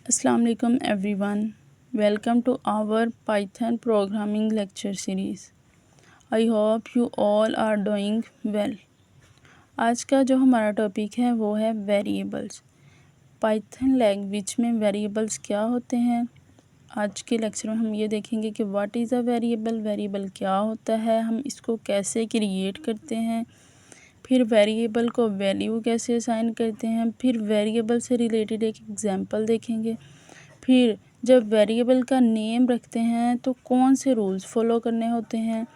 Assalamu alaikum everyone. Welcome to our Python programming lecture series. I hope you all are doing well. आज का जो हमारा topic है वो है वेरिएबल्स। पाइथन लैंग्वेज में वेरिएबल्स क्या होते हैं। आज के लेक्चर में हम ये देखेंगे कि what is a variable, variable क्या होता है, हम इसको कैसे क्रिएट करते हैं, फिर वेरिएबल को वैल्यू कैसे असाइन करते हैं, फिर वेरिएबल से रिलेटेड एक एग्जांपल देखेंगे। फिर जब वेरिएबल का नेम रखते हैं तो कौन से रूल्स फॉलो करने होते हैं।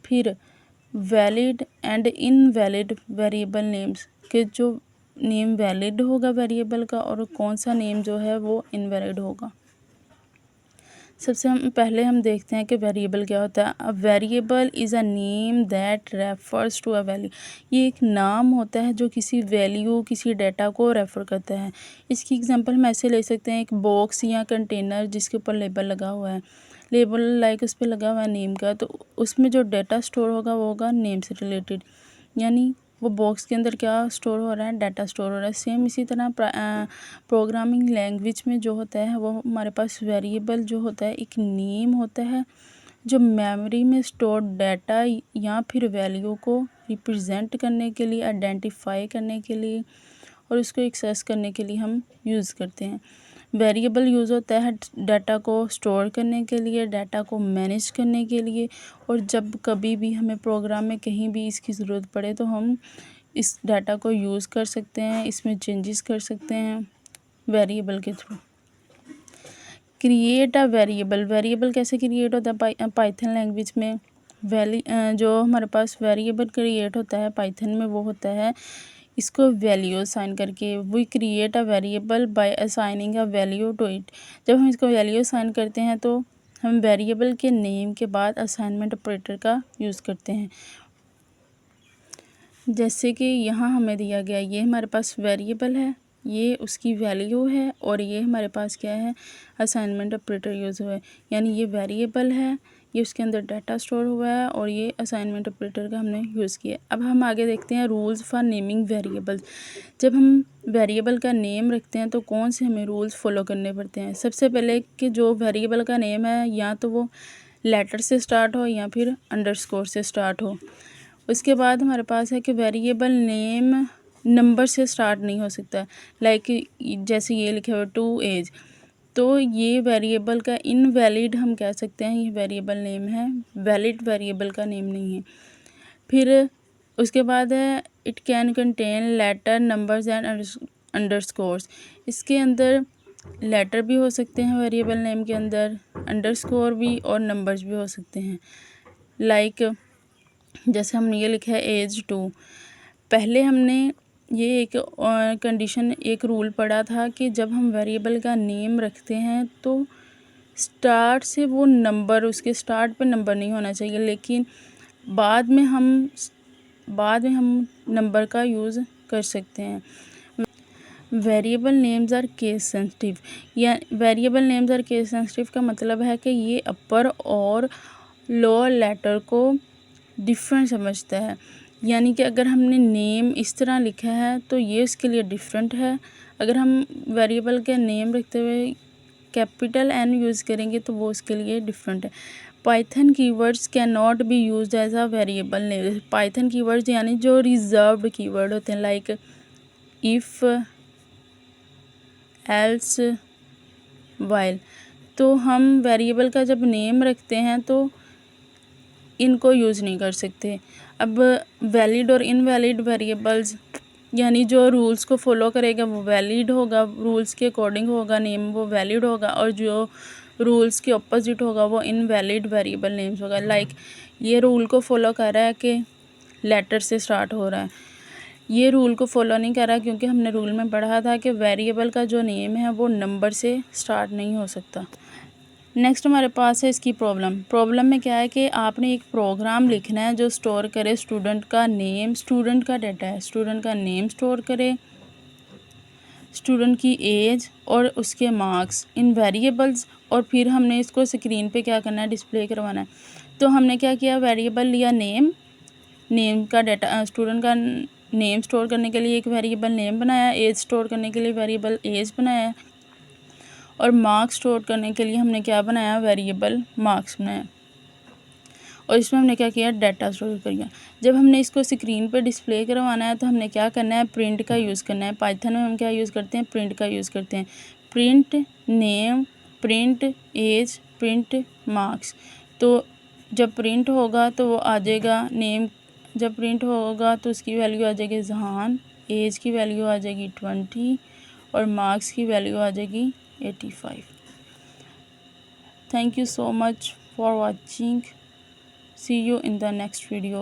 फिर valid and invalid variable names के जो नेम वैलिड होगा वेरिएबल का और कौन सा नेम जो है वो इनवैलिड होगा। सबसे पहले हम देखते हैं कि वेरिएबल क्या होता है। A variable is a name that refers to a value. ये एक नाम होता है जो किसी वैल्यू, किसी डाटा को रेफ़र करता है। इसकी एग्जांपल हम ऐसे ले सकते हैं, एक बॉक्स या कंटेनर जिसके ऊपर लेबल लगा हुआ है, लेबल लाइक उस पर लगा हुआ है नेम का, तो उसमें जो डाटा स्टोर होगा वो होगा नेम से रिलेटेड, यानी वो बॉक्स के अंदर क्या स्टोर हो रहा है, डाटा स्टोर हो रहा है। सेम इसी तरह प्रोग्रामिंग लैंग्वेज में जो होता है वो हमारे पास वेरिएबल जो होता है एक नेम होता है जो मेमोरी में स्टोर डाटा या फिर वैल्यू को रिप्रेजेंट करने के लिए, आइडेंटिफाई करने के लिए और उसको एक्सेस करने के लिए हम यूज़ करते हैं। वेरिएबल यूज़ होता है डाटा को स्टोर करने के लिए, डाटा को मैनेज करने के लिए, और जब कभी भी हमें प्रोग्राम में कहीं भी इसकी ज़रूरत पड़े तो हम इस डाटा को यूज़ कर सकते हैं, इसमें चेंजेस कर सकते हैं वेरिएबल के through. Create a variable, variable कैसे क्रिएट होता है पाइथन लैंग्वेज में। जो हमारे पास वेरिएबल क्रिएट होता है पाइथन में वो होता है इसको वैल्यू असाइन करके। We create a variable by assigning a value to it. जब हम इसको वैल्यू असाइन करते हैं तो हम वेरिएबल के नेम के बाद असाइनमेंट ऑपरेटर का यूज़ करते हैं। जैसे कि यहाँ हमें दिया गया, ये हमारे पास वेरिएबल है, ये उसकी वैल्यू है और ये हमारे पास क्या है, असाइनमेंट ऑपरेटर यूज़ हुआ है। यानी ये वेरिएबल है, ये उसके अंदर डाटा स्टोर हुआ है और ये असाइनमेंट ऑपरेटर का हमने यूज़ किया। अब हम आगे देखते हैं रूल्स फॉर नेमिंग वेरिएबल्स। जब हम वेरिएबल का नेम रखते हैं तो कौन से हमें रूल्स फॉलो करने पड़ते हैं। सबसे पहले कि जो वेरिएबल का नेम है या तो वो लेटर से स्टार्ट हो या फिर अंडरस्कोर से स्टार्ट हो। उसके बाद हमारे पास है कि वेरिएबल नेम नंबर से स्टार्ट नहीं हो सकता, लाइक जैसे ये लिखे हुआ टू एज, तो ये वेरिएबल का इनवैलिड हम कह सकते हैं, ये वेरिएबल नेम है, वैलिड वेरिएबल का नेम नहीं है। फिर उसके बाद है it can contain letter, numbers and underscores. इसके अंदर लेटर भी हो सकते हैं वेरिएबल नेम के अंदर, अंडरस्कोर भी और नंबर्स भी हो सकते हैं। लाइक जैसे हमने ये लिखा है एज 2। पहले हमने ये एक कंडीशन, एक रूल पढ़ा था कि जब हम वेरिएबल का नेम रखते हैं तो स्टार्ट से वो नंबर, उसके स्टार्ट पे नंबर नहीं होना चाहिए, लेकिन बाद में हम नंबर का यूज़ कर सकते हैं। Variable names are case sensitive, या variable names are case sensitive का मतलब है कि ये अपर और लोअर लेटर को डिफरेंट समझता है। यानी कि अगर हमने नेम इस तरह लिखा है तो ये उसके लिए डिफरेंट है। अगर हम वेरिएबल के नेम रखते हुए कैपिटल एन यूज़ करेंगे तो वो उसके लिए डिफरेंट है। Python keywords can not be used as a variable name. Python keywords यानी जो रिजर्व्ड कीवर्ड होते हैं, लाइक इफ़, एल्स, वाइल, तो हम वेरिएबल का जब नेम रखते हैं तो इनको यूज़ नहीं कर सकते। अब वैलिड और इनवैलिड वेरिएबल्स, यानी जो रूल्स को फॉलो करेगा वो वैलिड होगा, रूल्स के अकॉर्डिंग होगा नेम, वो वैलिड होगा, और जो रूल्स के ऑपोजिट होगा वो इनवैलिड वेरिएबल नेम्स होगा। लाइक ये रूल को फॉलो कर रहा है कि लेटर से स्टार्ट हो रहा है, ये रूल को फॉलो नहीं कर रहा क्योंकि हमने रूल में पढ़ा था कि वेरिएबल का जो नेम है वो नंबर से स्टार्ट नहीं हो सकता। नेक्स्ट हमारे पास है इसकी प्रॉब्लम में क्या है कि आपने एक प्रोग्राम लिखना है जो स्टोर करे स्टूडेंट का नेम, स्टूडेंट का डाटा है, स्टूडेंट का नेम स्टोर करे, स्टूडेंट की एज और उसके मार्क्स इन वेरिएबल्स, और फिर हमने इसको स्क्रीन पे क्या करना है, डिस्प्ले करवाना है। तो हमने क्या किया, वेरिएबल लिया नेम का डाटा, स्टूडेंट का नेम स्टोर करने के लिए एक वेरिएबल नेम बनाया, एज स्टोर करने के लिए वेरिएबल एज बनाया, और मार्क्स स्टोर करने के लिए हमने क्या बनाया, वेरिएबल मार्क्स बनाया। और इसमें हमने क्या किया, डाटा स्टोर किया। जब हमने इसको स्क्रीन पे डिस्प्ले करवाना है तो हमने क्या करना है, प्रिंट का यूज़ करना है। पाइथन में हम क्या यूज़ करते हैं, प्रिंट का यूज़ करते हैं। Print name, print age, print marks. तो जब प्रिंट होगा तो वो आ जाएगा नेम, जब प्रिंट होगा तो उसकी वैल्यू आ जाएगी जहान, एज की वैल्यू आ जाएगी 20 और मार्क्स की वैल्यू आ जाएगी 85। Thank you so much for watching. See you in the next video.